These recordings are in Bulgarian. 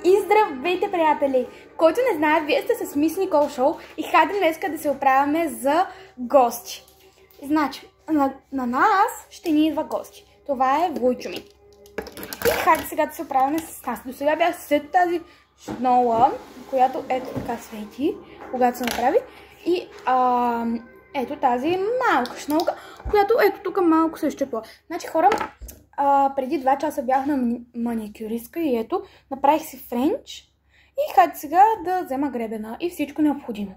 И здравейте, приятели! Който не знае, вие сте с Мис Никол Шоу и хайде днеска да се оправяме за гости. Значи, на нас ще ни идва гости. Това е Войчо ми. И хайде сега да се оправяме с нас. До сега бях след тази шнола, която ето така свети, когато се направи. И ето тази малка шнолка, която ето тук малко се щепла. Значи хора, преди 2 часа бях на маникюристка и ето, направих си френч и хайде сега да взема гребена и всичко необходимо.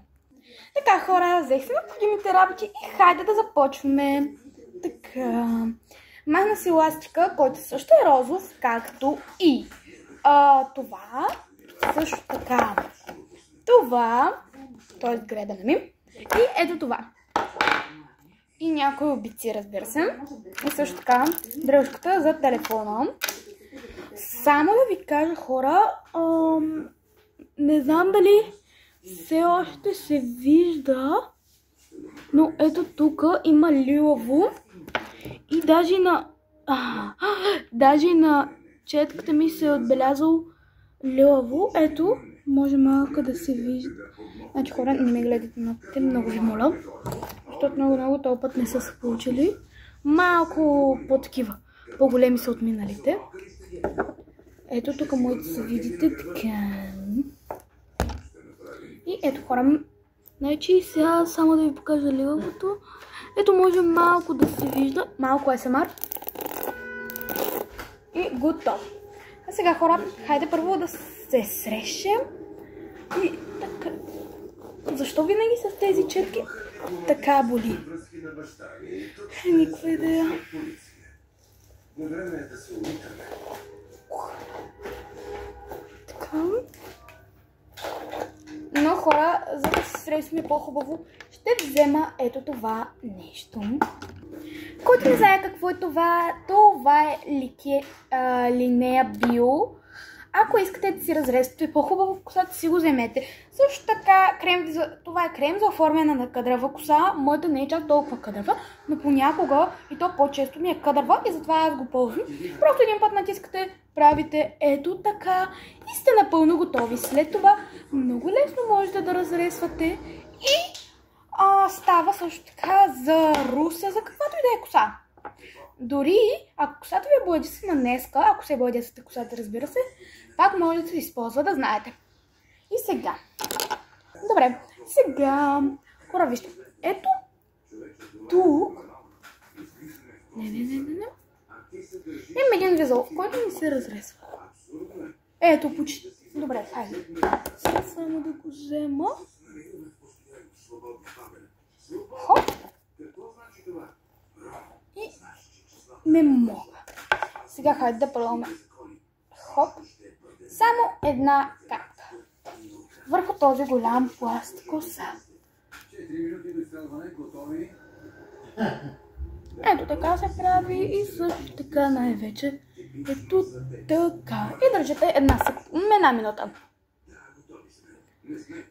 Така хора, взех си необходимите работи и хайде да започваме. Така, махна си ластика, който също е розов, както и това, също така, това, т.е. гребена ми и ето това. И някои обици, разбира се. И също така дръжката за телефона. Само да ви кажа, хора, не знам дали все още се вижда, но ето тук има лилаво и даже на четката ми се е отбелязал лилаво. Ето, може малко да се вижда. Значи хора, не ме гледате на те, много ви моля. Защото много този път не са се получили. Малко по-такива. По-големи са от миналите. Ето тук моите се видите. Така. И ето хора. Значи сега само да ви покажа лилавото. Ето може малко да се вижда. Малко SMR. И готово. А сега хора, хайде първо да се срещем. И така. Защо винаги с тези четки така боли? Никаква идея. Така. Но хора, за да се срещаме по-хубаво, ще взема ето това нещо. Който не знае какво е това, това е Линея Био. Ако искате да си разрезате по-хубаво косата, си го вземете. Също така, това е крем за оформяне на кадрава коса. Моята не е чак толкова кадрава, но понякога и то по-често ми е кадрава и затова аз го ползвам. Просто един път натискате, правите ето така и сте напълно готови. След това много лесно можете да разресвате и става също така за руса, за каквато и да е коса. Дори, ако косата ви е бладисана днеска, ако се бладисате косата, разбира се, пак може да се използва, да знаете. И сега. Добре, сега. Хора, вижте. Ето тук. Не. Има един визъл, който ми се разрезва. Ето, почти. Добре, хайде. Сега само да го взема. Хоп. И не мога. Сега хайде да пробваме. Хоп. Само една капка. Върху този голям пласт коса. Ето така се прави и също така най-вече ето така. И държите една минута.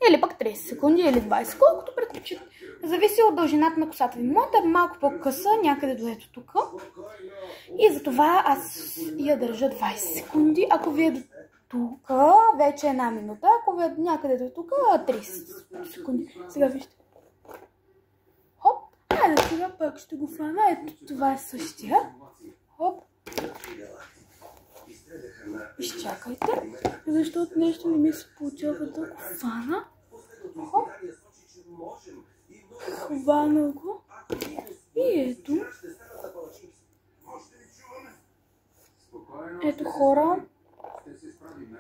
Или пък 30 секунди или 20, колкото предпочитате. Зависи от дължината на косата ви. Моята е малко по-къса, някъде до ето тук. И затова аз я държа 20 секунди. Ако ви е до тук, вече една минута. Ако ви е някъде до тук, 30 секунди. Сега вижте. Хоп. Айде сега пък ще го фана. Ето това е същия. Хоп. Изчакайте, защото нещо не ми се получава да го фана. Хоп. Хвана го. И ето. Ето хора.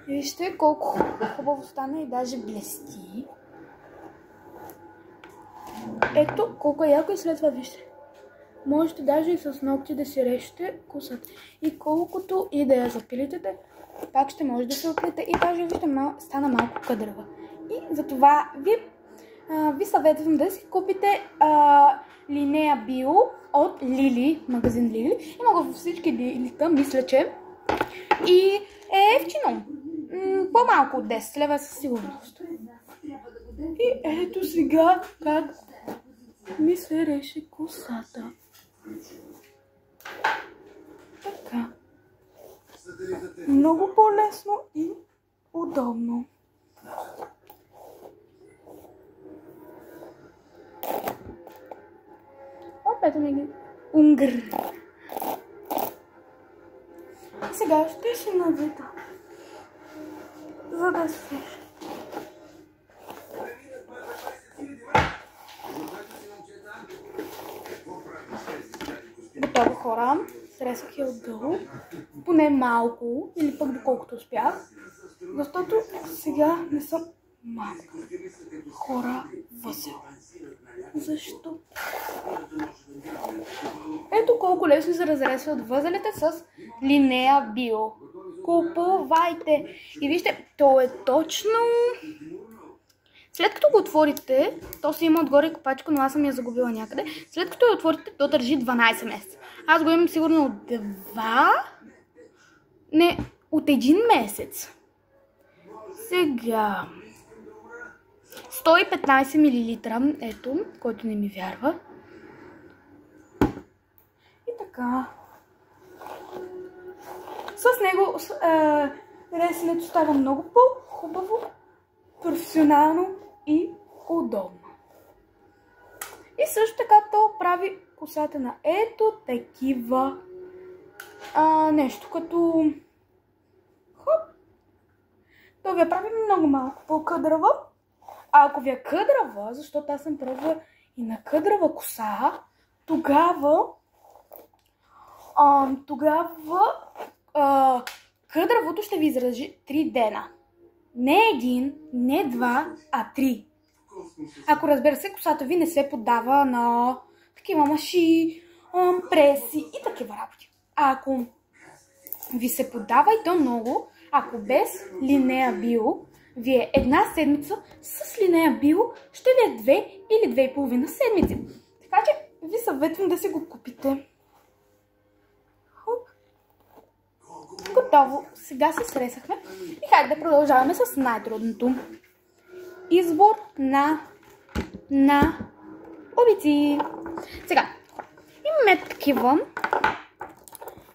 Вижте колко хубаво стана и даже блести. Ето колко е яко и след това вижте. Можете даже и с ногти да си режете косата. И колкото и да я запилите, пак ще може да се опитате. И даже вижте, стана малко кадрава. И затова ви съветвам да си купите Линея Био от Лили, магазин Лили. Има го във всички лилита, мисля, че. И е ефтино. По-малко от 10 лева със сигурност. И ето сега как ми се реши косата. Така. Много по-лесно и от удобно. Ето ми ги. Унгър. Сега ще си навита, за да се... Готово, хора. Сресах я отдолу. Поне малко, или пък доколкото успях. Защото сега не съм мамка. Хора, възел. Защо? Ето колко лесно се разресват възелите с Linea Bio. Купувайте! И вижте, то е точно... След като го отворите, то си има отгоре копачка, но аз съм я загубила някъде. След като я отворите, то държи 12 месеца. Аз го имам сигурно от 2... Не, от 1 месец. Сега... 115 мл, ето, който не ми вярва. И така. С него ресенето става много по-хубаво, професионално и удобно. И също така то прави косата на ето такива нещо като хоп. То ви я прави много малко по-къдрава. А ако ви е къдрава, защото аз съм пробвала и на къдрава коса, тогава къдравото ще ви издържи 3 дена. Не 1, не 2, а 3. Ако, разбира се, косата ви не се поддава на такива маши, преси и такива работи. А ако ви се поддава и то много, ако без Linea Bio, вие една седмица с Linea Bio ще ви е 2 или 2,5 седмици. Така че ви съветвам да си го купите. Хоп. Готово. Сега се сресахме и хайде да продължаваме с най-трудното. Избор на обици. Сега, имаме такива,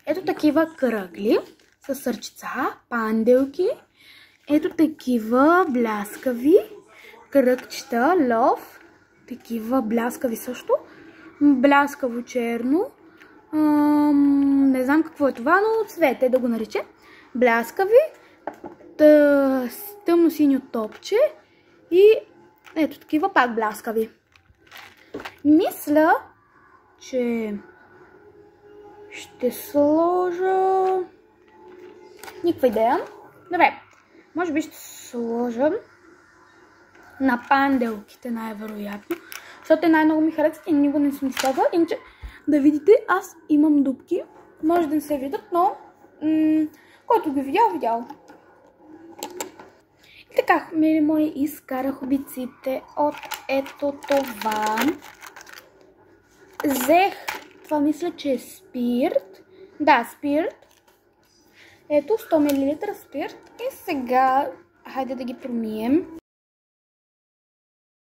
ето такива кръгли с сърчица, панделки. Ето такива бляскави кръгчета, лов, такива бляскави също, бляскаво черно, не знам какво е това, но цвете да го нарече, бляскави, тъмно синьо топче и ето такива пак бляскави. Мисля, че ще сложа... Никаква идея. Добре. Може би ще сложа на панделките най-вероятно, защото те най-много ми харесват и никога не съм изследвала. Иначе да видите, аз имам дупки. Може да не се видят, но който го видял. И така, мили мои, изкарах обиците от ето това. Взех, това мисля, че е спирт. Да, спирт. Ето 100 мл спирт и сега хайде да ги промием.